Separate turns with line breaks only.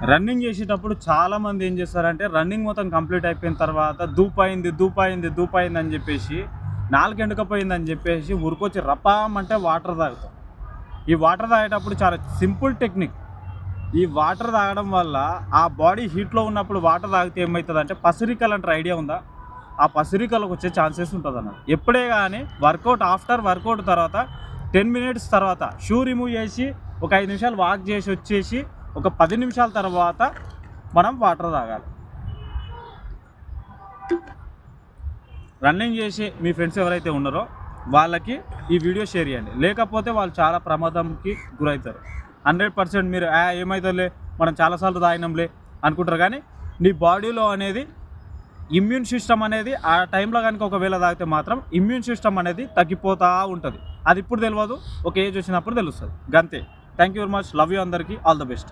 Running చేసేటప్పుడు చాలామంది ఏం చేస్తారంటే రన్నింగ్ మొత్తం కంప్లీట్ అయిపోయిన తర్వాత దూపైంది అని చెప్పేసి నాలుకెండుకపోయిందని చెప్పేసి ఉరికొచ్చి రపామంటే వాటర్ తాగుతాం. ఈ వాటర్ తాగేటప్పుడు చాలా సింపుల్ టెక్నిక్. ఈ వాటర్ తాగడం వల్ల ఆ బాడీ హీట్లో ఉన్నప్పుడు వాటర్ తాగితే ఏమవుతుందంటే పసిరికలు అంటారు, ఐడియా ఉందా? ఆ పసిరికలకు వచ్చే ఛాన్సెస్ ఉంటుంది అన్నమాట. ఎప్పుడే కానీ ఆఫ్టర్ వర్కౌట్ తర్వాత 10 minutes తర్వాత షూ రిమూవ్ చేసి ఒక 5 నిమిషాలు వాక్ చేసి వచ్చేసి ఒక 10 నిమిషాల తర్వాత మనం వాటర్ తాగాలి. రన్నింగ్ చేసి మీ ఫ్రెండ్స్ ఎవరైతే ఉన్నారో వాళ్ళకి ఈ వీడియో షేర్ చేయండి, లేకపోతే వాళ్ళు చాలా ప్రమాదంకి గురవుతారు. 100% మీరు ఏమవుతుందిలే మనం చాలాసార్లు తాగినాంలే అనుకుంటారు, కానీ నీ బాడీలో అనేది ఇమ్యూన్ సిస్టమ్ అనేది ఆ టైంలో కనుక ఒకవేళ తాగితే మాత్రం ఇమ్యూన్ సిస్టమ్ అనేది తగ్గిపోతూ ఉంటుంది. అది ఇప్పుడు తెలియదు, ఒక ఏజ్ వచ్చినప్పుడు తెలుస్తుంది. గంతే. Thank you very much. Love you అందరికీ. All the best.